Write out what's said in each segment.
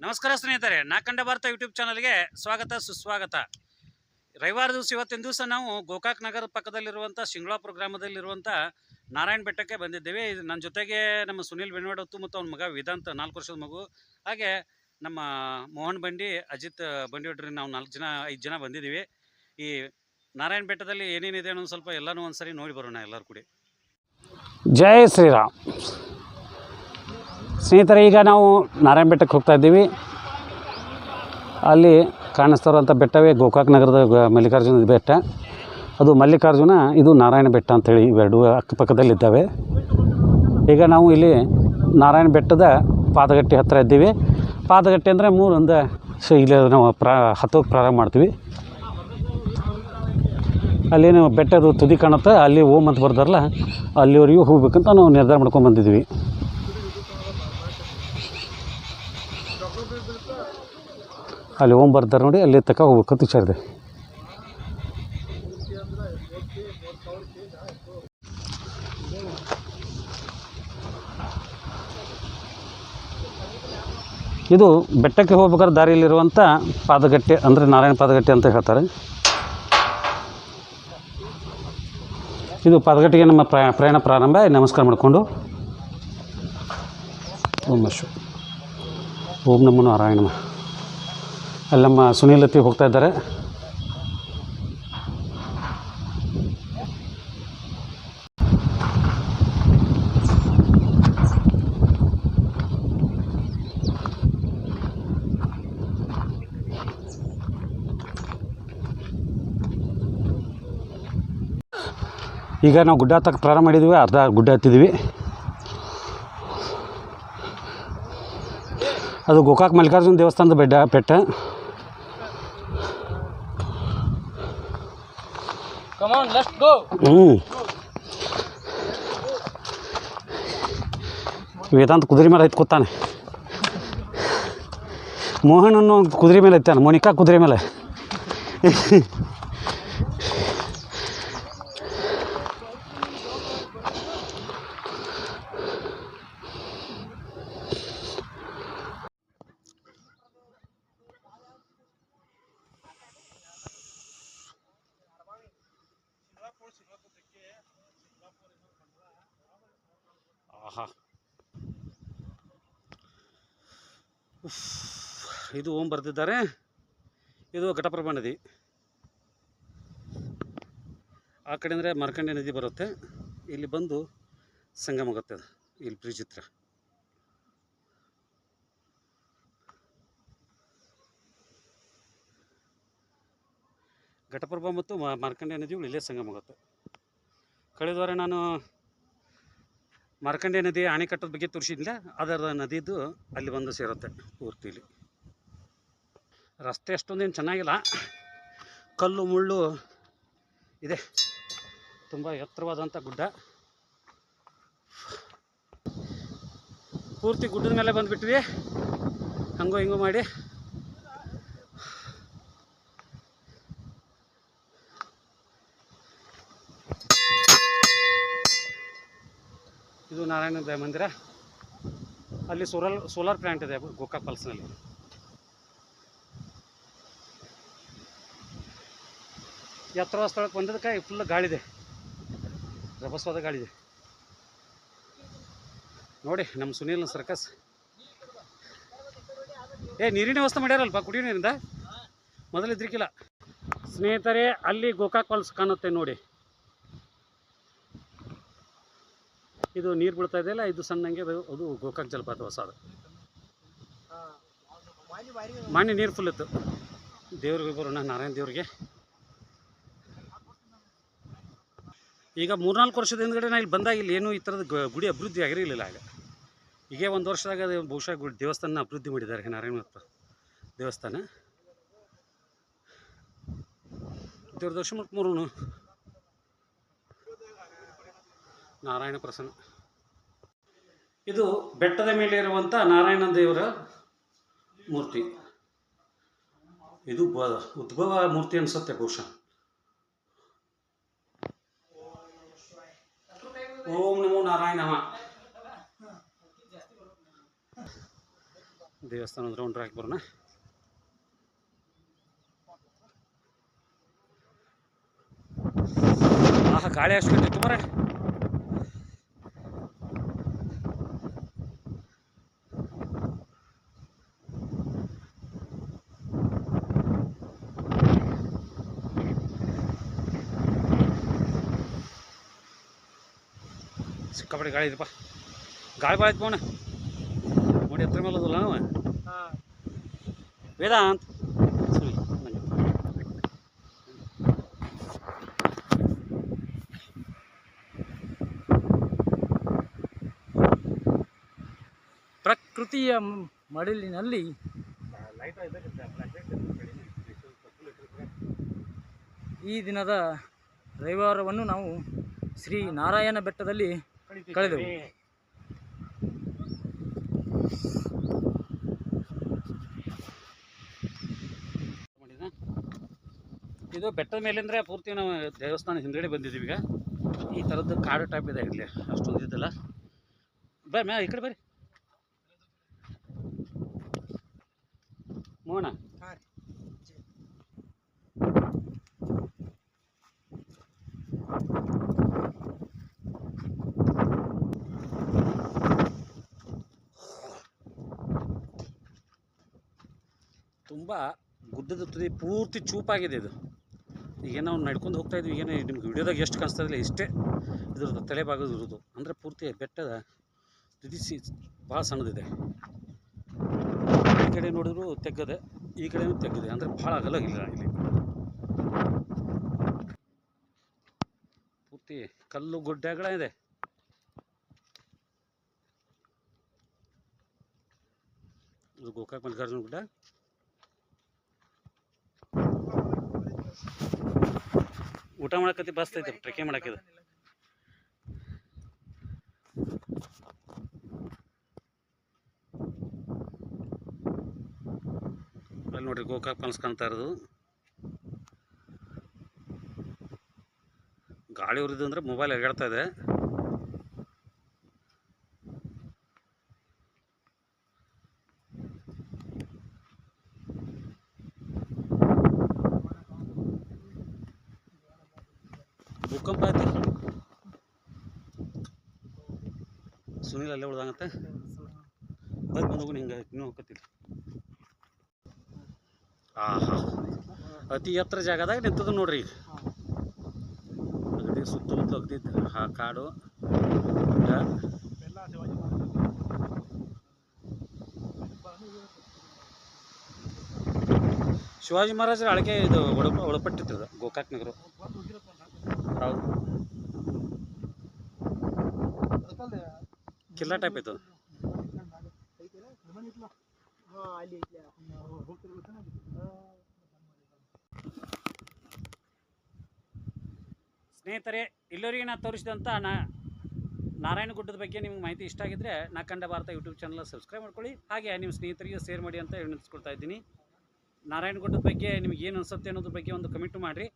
ನಮಸ್ಕಾರ ಸ್ನೇಹಿತರೆ, ನಾ ಕಂಡ ಭಾರತ ಯೂಟ್ಯೂಬ್ ಚಾನಲ್ಗೆ ಸ್ವಾಗತ ಸುಸ್ವಾಗತ. ರವಿವಾರ ದಿವಸ ಇವತ್ತಿನ ದಿವಸ ನಾವು ಗೋಕಾಕ್ ನಗರ ಪಕ್ಕದಲ್ಲಿರುವಂಥ ಶಿಂಗಳಾಪುರ ಗ್ರಾಮದಲ್ಲಿರುವಂಥ ನಾರಾಯಣ ಬೆಟ್ಟಕ್ಕೆ ಬಂದಿದ್ದೇವೆ. ಇದು ನನ್ನ ಜೊತೆಗೆ ನಮ್ಮ ಸುನಿಲ್ ಬೆನ್ವಾಡತ್ತು ಮತ್ತು ಅವನ ಮಗ ವೇದಾಂತ 4 ವರ್ಷದ ಮಗು, ಹಾಗೆ ನಮ್ಮ ಮೋಹನ್ ಬಂಡಿ, ಅಜಿತ್ ಬಂಡಿ ಹೊಡ್ರಿ, ನಾವು 5 ಜನ ಬಂದಿದ್ದೀವಿ. ಈ ನಾರಾಯಣ ಬೆಟ್ಟದಲ್ಲಿ ಏನೇನಿದೆ ಅನ್ನೋದು ಸ್ವಲ್ಪ ಎಲ್ಲನೂ ಒಂದ್ಸರಿ ನೋಡಿ ಬರೋಣ ಎಲ್ಲರೂ ಕೂಡಿ. ಜೈ ಶ್ರೀರಾಮ್. ಸ್ನೇಹಿತರೆ, ಈಗ ನಾವು ನಾರಾಯಣ ಬೆಟ್ಟಕ್ಕೆ ಹೋಗ್ತಾ ಇದ್ದೀವಿ. ಅಲ್ಲಿ ಕಾಣಿಸ್ತಾರಂಥ ಬೆಟ್ಟವೇ ಗೋಕಾಕ್ ನಗರದ ಮಲ್ಲಿಕಾರ್ಜುನ ಬೆಟ್ಟ. ಅದು ಮಲ್ಲಿಕಾರ್ಜುನ, ಇದು ನಾರಾಯಣ ಬೆಟ್ಟ ಅಂಥೇಳಿ ಇವೆರಡು ಅಕ್ಕಪಕ್ಕದಲ್ಲಿದ್ದಾವೆ. ಈಗ ನಾವು ಇಲ್ಲಿ ನಾರಾಯಣ ಬೆಟ್ಟದ ಪಾದಗಟ್ಟೆ ಹತ್ತಿರ ಇದ್ದೀವಿ. ಪಾದಗಟ್ಟೆ ಅಂದರೆ ಇಲ್ಲಿ ನಾವು ಹತ್ತೋಕ್ಕೆ ಪ್ರಾರಂಭ ಮಾಡ್ತೀವಿ. ಅಲ್ಲೇನು ಬೆಟ್ಟದ ತುದಿ ಕಾಣುತ್ತೆ, ಅಲ್ಲಿ ಓಮ್ ಅಂತ ಬರ್ದಾರಲ್ಲ, ಅಲ್ಲಿವರೆಗೂ ಹೋಗ್ಬೇಕಂತ ನಾವು ನಿರ್ಧಾರ ಮಾಡ್ಕೊಂಡು ಬಂದಿದ್ವಿ. ಅಲ್ಲಿ ಓಮ್ ಬರ್ತಾರೆ ನೋಡಿ, ಅಲ್ಲಿ ತನಕ ಹೋಗ್ಬೇಕಂತ ವಿಚಾರ ಇದೆ. ಇದು ಬೆಟ್ಟಕ್ಕೆ ಹೋಗ್ಬೇಕಾದ್ರೆ ದಾರಿಯಲ್ಲಿರುವಂಥ ಪಾದಗಟ್ಟೆ, ಅಂದರೆ ನಾರಾಯಣ ಪಾದಗಟ್ಟೆ ಅಂತ ಹೇಳ್ತಾರೆ. ಇದು ಪಾದಗಟ್ಟೆಗೆ ನಮ್ಮ ಪ್ರಯಾಣ ಪ್ರಾರಂಭ. ನಮಸ್ಕಾರ ಮಾಡಿಕೊಂಡು ಓಂ ನಮೋ ನಾರಾಯಣ. ಅಲ್ಲಿ ನಮ್ಮ ಸುನೀಲತಿ ಹೋಗ್ತಾ ಇದ್ದಾರೆ. ಈಗ ನಾವು ಗುಡ್ಡ ಹತ್ತಕ್ಕೆ ಪ್ರಾರಂಭ ಮಾಡಿದ್ವಿ, ಅರ್ಧ ಗುಡ್ಡ ಹತ್ತಿದ್ವಿ. ಅದು ಗೋಕಾಕ್ ಮಲ್ಲಿಕಾರ್ಜುನ ದೇವಸ್ಥಾನದ ಬೆಟ್ಟ. ವೇದಾಂತ ಕುದುರೆ ಮೇಲೆ ಕೂತಾನೆ. ಮೋಹನನ್ನು ಕುದುರೆ ಮೇಲೆ ಐತಾನೆ, ಮೋನಿಕಾ ಕುದುರೆ ಮೇಲೆ. ಆಹಾ, ಇದು ಓಂ ಬರೆದಿದ್ದಾರೆ. ಇದು ಘಟಪ್ರಭಾ ನದಿ. ಆ ಕಡೆ ಅಂದರೆ ಮಾರ್ಕಂಡೆ ನದಿ ಬರುತ್ತೆ. ಇಲ್ಲಿ ಬಂದು ಸಂಗಮ ಆಗುತ್ತೆ. ಅದು ಇಲ್ಲಿ ಬ್ರಿಡ್ಜ್ ಹತ್ರ. ಘಟಪ್ರಭಾ ಮತ್ತು ಮಾರ್ಕಂಡೆ ನದಿಗಳು ಇಲ್ಲೇ ಸಂಗಮ ಆಗುತ್ತೆ. ಕಳೆದ ವಾರ ನಾನು ಮಾರ್ಕಂಡೆ ನದಿ ಅಣೆಕಟ್ಟದ ಬಗ್ಗೆ ತೋರಿಸಿದ್ದಿಲ್ಲ, ಅದರ ನದಿದು ಅಲ್ಲಿ ಬಂದು ಸೇರುತ್ತೆ ಪೂರ್ತಿಲಿ. ರಸ್ತೆ ಅಷ್ಟೊಂದೇನು ಚೆನ್ನಾಗಿಲ್ಲ, ಕಲ್ಲು ಮುಳ್ಳು ಇದೆ. ತುಂಬ ಎತ್ತರವಾದಂಥ ಗುಡ್ಡ. ಪೂರ್ತಿ ಗುಡ್ಡದ ಮೇಲೆ ಬಂದುಬಿಟ್ವಿ, ಹಂಗೋ ಹಿಂಗೋ ಮಾಡಿ. ಇದು ನಾರಾಯಣ ಮಂದಿರ. ಅಲ್ಲಿ ಸೋಲಾರ್ ಪ್ಲ್ಯಾಂಟ್ ಇದೆ ಗೋಕಾಕ್ ಫಾಲ್ಸ್ನಲ್ಲಿ. ಎತ್ತರವಾದ ಸ್ಥಳಕ್ಕೆ ಬಂದದಕ್ಕೆ ಫುಲ್ ಗಾಳಿದೆ, ರಭಸವಾದ ಗಾಳಿದೆ. ನೋಡಿ ನಮ್ಮ ಸುನೀಲ್ ಸರ್ಕಸ್. ನೀರಿನ ವ್ಯವಸ್ಥೆ ಮಾಡ್ಯಾರಲ್ಪ, ಕುಡಿಯೋ ನೀರಿಂದ ಮೊದಲಿದ್ರಿಕಿಲ್ಲ. ಸ್ನೇಹಿತರೆ, ಅಲ್ಲಿ ಗೋಕಾಕ್ ಫಾಲ್ಸ್ ಕಾಣುತ್ತೆ ನೋಡಿ. ಇದು ನೀರು ಬೀಳ್ತಾ ಇದೆಯಲ್ಲ, ಇದು ಸಣ್ಣಂಗೆ ಅದು ಗೋಕಾಕ್ ಜಲಪಾತ ಹೊಸದು. ಮಾನ್ಯ ನೀರು ಫುಲ್ ಇತ್ತು. ದೇವ್ರಿಗೆ ಬರೋಣ, ನಾರಾಯಣ ದೇವ್ರಿಗೆ. ಈಗ 3-4 ವರ್ಷದ ಹಿಂದ್ಗಡೆ ನಾ ಇಲ್ಲಿ ಬಂದಾಗ ಇಲ್ಲಿ ಏನೂ ಈ ಥರದ ಗುಡಿ ಅಭಿವೃದ್ಧಿ ಆಗಿರಲಿಲ್ಲ. ಈಗ 1 ವರ್ಷದಾಗ ಅದು ಬಹುಶಃ ದೇವಸ್ಥಾನ ಅಭಿವೃದ್ಧಿ ಮಾಡಿದ್ದಾರೆ, ನಾರಾಯಣಪ್ಪ ದೇವಸ್ಥಾನ. ದೇವ್ರ ದರ್ಶನ ಮಾಡ್ಕೊಂಡು ನಾರಾಯಣ ಪ್ರಸನ್ನ. ಇದು ಬೆಟ್ಟದ ಮೇಲೆ ಇರುವಂಥ ನಾರಾಯಣ ದೇವರ ಮೂರ್ತಿ. ಇದು ಉದ್ಭವ ಮೂರ್ತಿ ಅನಿಸುತ್ತೆ ಬಹುಶಃ. ಓಂ ನಮೋ ನಾರಾಯಣ. ದೇವಸ್ಥಾನದ ರೌಂಡ್ ಹಾಕಿ ಬರೋಣ. ಆಹಾ, ಗಾಳಿ ಅಷ್ಟು ಇತ್ತು ಮರ. ಸಿಕ್ಕಾಪಟ್ಟೆ ಗಾಳಿ ಇದಪ್ಪ, ಗಾಳಿ ಭಾಳ ಐತೆ ಪೋಣ ನೋಡಿ. ಹತ್ರ ಮೇಲೆ ಅದಲ್ಲ ನಾವು ವೇದಾಂತ್ ಪ್ರಕೃತಿಯ ಮಡಿಲಿನಲ್ಲಿ ಈ ದಿನದ ರವಿವಾರವನ್ನು ನಾವು ಶ್ರೀ ನಾರಾಯಣ ಬೆಟ್ಟದಲ್ಲಿ ಕಳೆದೆವು. ಇದು ಬೆಟ್ಟದ ಮೇಲಿಂದ್ರೆ ಪೂರ್ತಿ ನಾವು ದೇವಸ್ಥಾನ ಹಿಂದ್ಗಡೆ ಬಂದಿದ್ದೀವಿ. ಈಗ ಈ ಥರದ್ದು ಕಾಡು ಟೈಪ್ ಇದೆ ಇಲ್ಲಿ, ಅಷ್ಟೊಂದು ಇದಿಲ್ಲ. ಮ್ಯಾ ಈ ಕಡೆ ಬರ್ರಿ ಮೋಣ. ತುಂಬ ಗುಡ್ಡದ ತುದಿ ಪೂರ್ತಿ ಚೂಪಾಗಿದೆ ಇದು. ಈಗ ನಾವು ನಡ್ಕೊಂಡು ಹೋಗ್ತಾ ಇದ್ವಿ, ಏನು ನಿಮ್ಗೆ ವಿಡಿಯೋದಾಗ ಎಷ್ಟು ಕಾಣಿಸ್ತಾ ಇರಲಿಲ್ಲ, ಇಷ್ಟೇ ಇದ್ರದ್ದು ತಲೆಭಾಗದ ಇರೋದು. ಅಂದರೆ ಪೂರ್ತಿ ಬೆಟ್ಟದ ತುದಿ ಭಾಳ ಸಣ್ಣದಿದೆ. ಈ ಕಡೆ ನೋಡಿದ್ರು ತೆಗ್ಗದೆ, ಈ ಕಡೆನೂ ತೆಗ್ಗಿದೆ, ಅಂದರೆ ಭಾಳ ಅಗಲ ಇಲ್ಲ. ಇಲ್ಲಿ ಪೂರ್ತಿ ಕಲ್ಲು ಗುಡ್ಡಗಳಿದೆ. ಇದು ಗೋಕಾಕ್ ಮಲ್ಲಿಕಾರ್ಜುನ ಗುಡ್ಡ. ಊಟ ಮಾಡಕತ್ತಿ ಬಸ್ ಐತೆ, ಟ್ರೆಕಿಂಗ್ ಮಾಡಕ್ಕಿದೆ. ಅಲ್ಲಿ ನೋಡ್ರಿ ಗೋಕಾಕ್ ಫಾಲ್ಸ್ ಕಾಣ್ತಾ ಇರೋದು. ಗಾಳಿ ಉರಿದು ಅಂದ್ರೆ ಮೊಬೈಲ್ ಎಗಡ್ತಾ ಇದೆ. ಭೂಕಂಪ ಐತಿ. ಸುನೀಲ್ ಅಲ್ಲೇ ಉಳ್ದಂಗತ್ತೆ. ಬರೀ ಬಂದೋಗು ಹಿಂಗೆ ಇನ್ನೂ ಹೋಗತ್ತಿಲ್ಲ. ಆಹಾ, ಅತಿ ಎತ್ತರ ಜಾಗದಾಗ ನಿಂತದ ನೋಡ್ರಿ. ಈಗ ಅಗದಿ ಸುತ್ತಮುತ್ತ ಅಗದಿ ಕಾಡು ಗುಡ್ಡ. ಶಿವಾಜಿ ಮಹಾರಾಜರ ಅಳಿಕೆ ಇದು ಒಳಪಟ್ಟಿರ್ತದೆ ಗೋಕಾಕ್ ನಗರ. ಹೌದು, ಕಿಲ್ಲಾ ಟೈಪ್ ಐತದ. ಸ್ನೇಹಿತರೆ, ಇಲ್ಲಿವರೆಗೆ ನಾನು ತೋರಿಸಿದಂಥ ನಾರಾಯಣಗುಡ್ಡದ ಬಗ್ಗೆ ನಿಮ್ಗೆ ಮಾಹಿತಿ ಇಷ್ಟ ಆಗಿದ್ದರೆ ನಾಕಂಡ ಭಾರತ ಯೂಟ್ಯೂಬ್ ಚಾನಲ್ ಸಬ್ಸ್ಕ್ರೈಬ್ ಮಾಡ್ಕೊಳ್ಳಿ. ಹಾಗೆ ನಿಮ್ಮ ಸ್ನೇಹಿತರಿಗೆ ಶೇರ್ ಮಾಡಿ ಅಂತ ವಿನಂತಿಸ್ಕೊಳ್ತಾ ಇದ್ದೀನಿ. ನಾರಾಯಣಗುಡ್ಡದ ಬಗ್ಗೆ ನಿಮ್ಗೆ ಏನು ಅನಿಸುತ್ತೆ ಅನ್ನೋದ್ರ ಬಗ್ಗೆ ಒಂದು ಕಮೆಂಟ್ ಮಾಡಿರಿ.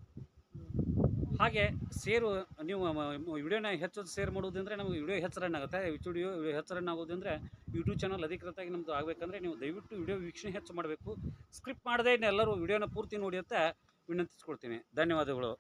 ಹಾಗೆ ಶೇರು, ನೀವು ವಿಡಿಯೋನ ಹೆಚ್ಚು ಶೇರ್ ಮಾಡೋದಂದರೆ ನಮಗೆ ವಿಡಿಯೋ ಹೆಚ್ಚು ರನ್ ಆಗುತ್ತೆ. ವಿಡಿಯೋ ಹೆಚ್ಚು ರನ್ ಆಗೋದಂದರೆ ಯೂಟ್ಯೂಬ್ ಚಾನಲ್ ಅಧಿಕೃತವಾಗಿ ನಮ್ಮದು ಆಗಬೇಕಂದ್ರೆ ನೀವು ದಯವಿಟ್ಟು ವಿಡಿಯೋ ವೀಕ್ಷಣೆ ಹೆಚ್ಚು ಮಾಡಬೇಕು. ಸ್ಕ್ರಿಪ್ಟ್ ಮಾಡದೆ ಎಲ್ಲರೂ ವಿಡಿಯೋನ ಪೂರ್ತಿ ನೋಡಿ ಅಂತ ವಿನಂತಿಸ್ಕೊಳ್ತೀನಿ. ಧನ್ಯವಾದಗಳು.